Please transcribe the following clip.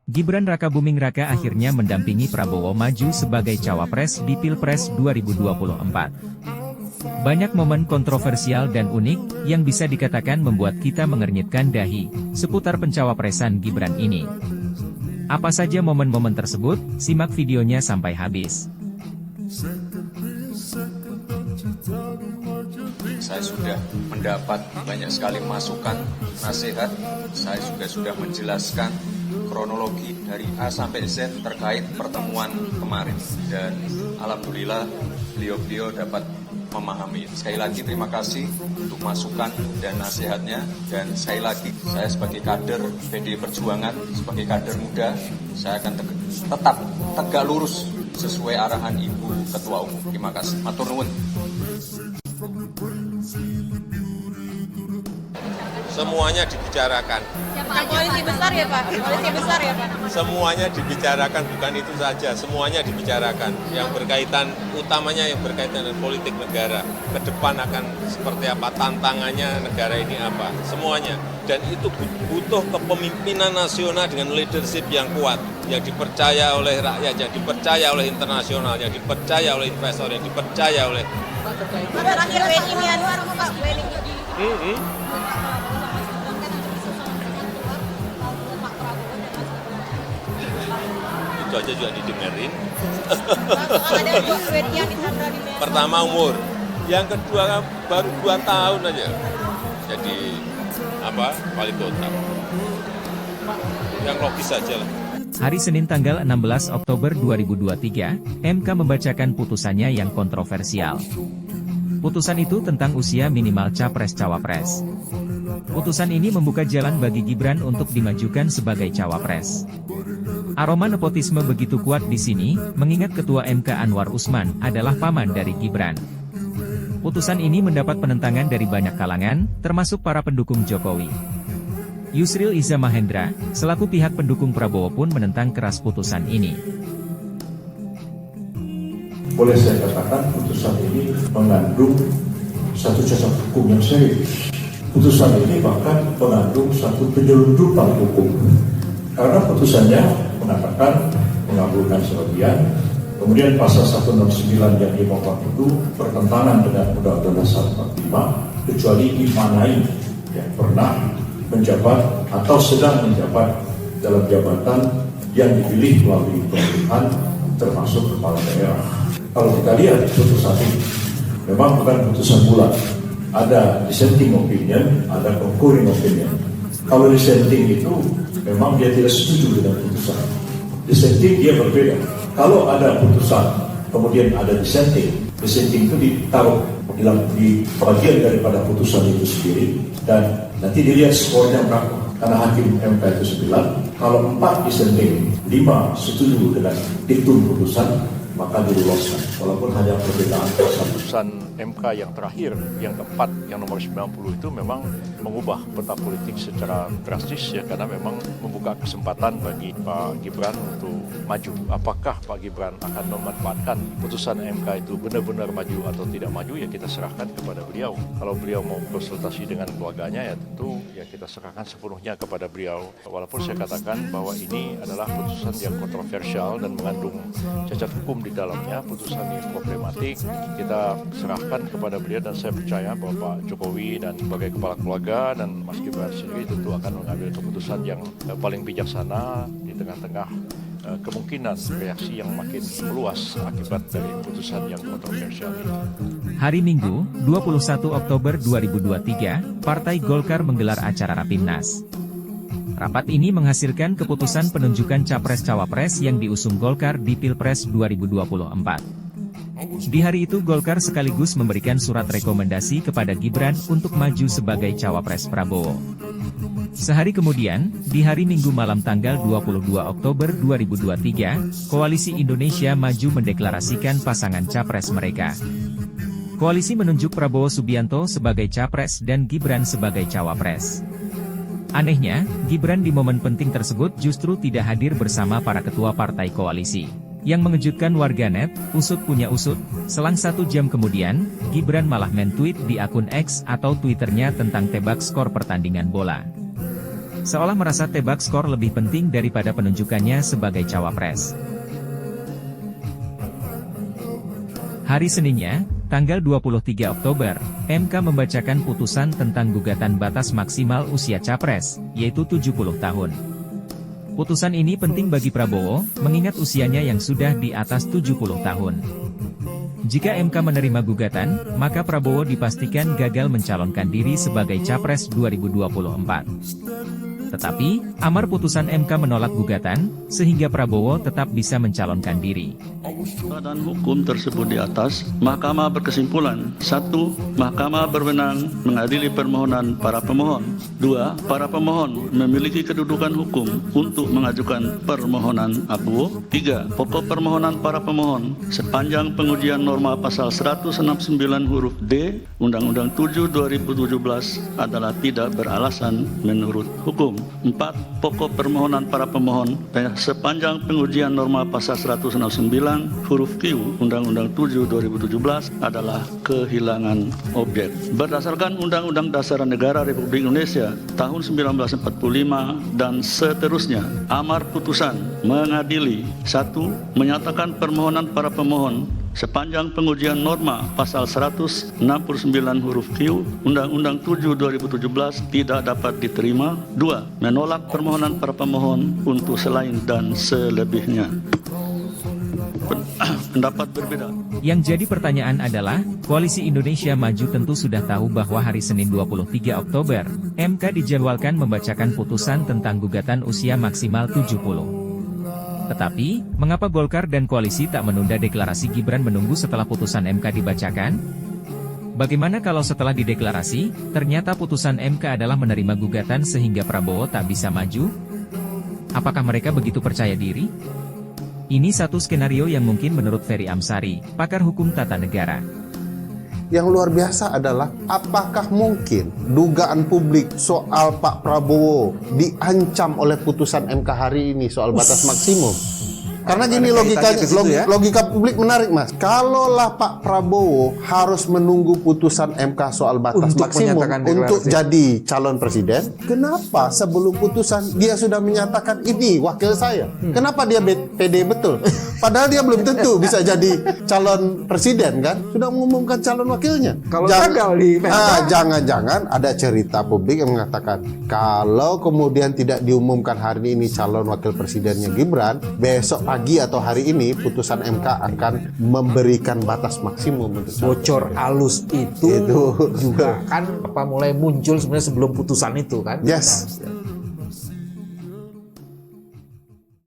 Gibran Rakabuming Raka akhirnya mendampingi Prabowo maju sebagai cawapres di Pilpres 2024. Banyak momen kontroversial dan unik, yang bisa dikatakan membuat kita mengernyitkan dahi, seputar pencawapresan Gibran ini. Apa saja momen-momen tersebut? Simak videonya sampai habis. Saya sudah mendapat banyak sekali masukan, nasihat. Saya juga sudah menjelaskan kronologi dari A sampai Z terkait pertemuan kemarin. Dan alhamdulillah beliau-beliau dapat memahami. Sekali lagi terima kasih untuk masukan dan nasihatnya. Dan sekali lagi saya sebagai kader PDI Perjuangan, sebagai kader muda, saya akan tetap tegak lurus sesuai arahan Ibu Ketua Umum. Terima kasih. Matur nuwun. Semuanya dibicarakan. Koalisi besar ya Pak? Koalisi besar ya Pak? Semuanya dibicarakan, bukan itu saja. Semuanya dibicarakan. Yang berkaitan, utamanya yang berkaitan dengan politik negara. Ke depan akan seperti apa, tantangannya negara ini apa. Semuanya. Dan itu butuh kepemimpinan nasional dengan leadership yang kuat. Yang dipercaya oleh rakyat, yang dipercaya oleh internasional, yang dipercaya oleh investor, yang dipercaya oleh... Terakhir WNI Myanmar Pak, WNI. Itu aja juga didengerin. Ada dua WNI yang disandra di Myanmar. Pertama umur, yang kedua baru 2 tahun aja. Jadi wali kota. Yang logis saja lah. Hari Senin tanggal 16 Oktober 2023, MK membacakan putusannya yang kontroversial. Putusan itu tentang usia minimal capres-cawapres. Putusan ini membuka jalan bagi Gibran untuk dimajukan sebagai cawapres. Aroma nepotisme begitu kuat di sini, mengingat Ketua MK Anwar Usman adalah paman dari Gibran. Putusan ini mendapat penentangan dari banyak kalangan, termasuk para pendukung Jokowi. Yusril Iza Mahendra, selaku pihak pendukung Prabowo pun menentang keras putusan ini. Boleh saya katakan putusan ini mengandung satu cacat hukum yang serius. Putusan ini bahkan mengandung satu penyelundupan hukum. Karena putusannya mengatakan mengabulkan sebagian, kemudian pasal 169 yang 50 itu bertentangan dengan Undang-Undang Dasar 45, kecuali dimanai yang pernah menjabat atau sedang menjabat dalam jabatan yang dipilih melalui pemilihan termasuk kepala daerah. Kalau kita lihat putusan ini, memang bukan putusan bulat. Ada dissenting opinion, ada concurring opinion. Kalau dissenting itu memang dia tidak setuju dengan putusan. Dissenting dia berbeda. Kalau ada putusan, kemudian ada dissenting itu ditaruh di bagian daripada putusan itu sendiri, dan nanti dilihat skornya berapa. Karena hakim MK itu 9, kalau 4 dissenting, 5 setuju dengan diktum putusan, maka diloloskan, walaupun hanya perbedaan putusan MK yang terakhir, yang keempat, yang nomor 90 itu memang mengubah peta politik secara drastis ya, karena memang membuka kesempatan bagi Pak Gibran untuk maju. Apakah Pak Gibran akan memanfaatkan putusan MK itu benar-benar maju atau tidak maju, ya kita serahkan kepada beliau. Kalau beliau mau konsultasi dengan keluarganya, ya tentu ya kita serahkan sepenuhnya kepada beliau. Walaupun saya katakan bahwa ini adalah putusan yang kontroversial dan mengandung cacat hukum di dalamnya, putusan ini problematik, kita serahkan kepada beliau, dan saya percaya bahwa Pak Jokowi dan sebagai kepala keluarga dan Mas Gibran sendiri tentu akan mengambil keputusan yang paling bijaksana di tengah-tengah kemungkinan reaksi yang makin meluas akibat dari putusan yang kontroversial ini. Hari Minggu, 21 Oktober 2023, Partai Golkar menggelar acara Rapimnas. Rapat ini menghasilkan keputusan penunjukan capres-cawapres yang diusung Golkar di Pilpres 2024. Di hari itu Golkar sekaligus memberikan surat rekomendasi kepada Gibran untuk maju sebagai cawapres Prabowo. Sehari kemudian, di hari Minggu malam tanggal 22 Oktober 2023, Koalisi Indonesia Maju mendeklarasikan pasangan capres mereka. Koalisi menunjuk Prabowo Subianto sebagai capres dan Gibran sebagai cawapres. Anehnya, Gibran di momen penting tersebut justru tidak hadir bersama para ketua partai koalisi. Yang mengejutkan warganet, usut punya usut, selang 1 jam kemudian, Gibran malah men-tweet di akun X atau Twitternya tentang tebak skor pertandingan bola. seolah merasa tebak skor lebih penting daripada penunjukannya sebagai cawapres. Hari Seninnya, tanggal 23 Oktober, MK membacakan putusan tentang gugatan batas maksimal usia capres, yaitu 70 tahun. Putusan ini penting bagi Prabowo, mengingat usianya yang sudah di atas 70 tahun. Jika MK menerima gugatan, maka Prabowo dipastikan gagal mencalonkan diri sebagai capres 2024. Tetapi, amar putusan MK menolak gugatan, sehingga Prabowo tetap bisa mencalonkan diri. Badan hukum tersebut di atas, Mahkamah berkesimpulan: 1. Mahkamah berwenang mengadili permohonan para pemohon. 2. Para pemohon memiliki kedudukan hukum untuk mengajukan permohonan abuo. 3. Pokok permohonan para pemohon sepanjang pengujian norma pasal 169 huruf D Undang-Undang 7 2017 adalah tidak beralasan menurut hukum. 4. Pokok permohonan para pemohon sepanjang pengujian norma pasal 169 huruf Q Undang-Undang 7 2017 adalah kehilangan objek. Berdasarkan Undang-Undang Dasar Negara Republik Indonesia tahun 1945 dan seterusnya, amar putusan mengadili: 1. Menyatakan permohonan para pemohon sepanjang pengujian norma pasal 169 huruf Q Undang-Undang 7 2017 tidak dapat diterima. 2. Menolak permohonan para pemohon untuk selain dan selebihnya. Pendapat berbeda. Yang jadi pertanyaan adalah, Koalisi Indonesia Maju tentu sudah tahu bahwa hari Senin 23 Oktober, MK dijadwalkan membacakan putusan tentang gugatan usia maksimal 70. Tetapi, mengapa Golkar dan koalisi tak menunda deklarasi Gibran menunggu setelah putusan MK dibacakan? Bagaimana kalau setelah dideklarasi, ternyata putusan MK adalah menerima gugatan sehingga Prabowo tak bisa maju? Apakah mereka begitu percaya diri? Ini satu skenario yang mungkin menurut Ferry Amsari, pakar hukum tata negara. Yang luar biasa adalah, apakah mungkin dugaan publik soal Pak Prabowo diancam oleh putusan MK hari ini soal batas maksimum? Karena gini logikanya, logika publik menarik, Mas. Kalaulah Pak Prabowo harus menunggu putusan MK soal batas maksimum untuk jadi calon presiden, kenapa sebelum putusan dia sudah menyatakan ini wakil saya? Kenapa dia pede betul? Padahal dia belum tentu bisa jadi calon presiden, kan? Sudah mengumumkan calon wakilnya. Kalau gagal di jangan-jangan ada cerita publik yang mengatakan kalau kemudian tidak diumumkan hari ini calon wakil presidennya Gibran, besok pagi atau hari ini putusan MK akan memberikan batas maksimum untuk bocor halus itu juga kan mulai muncul sebenarnya sebelum putusan itu kan. Yes.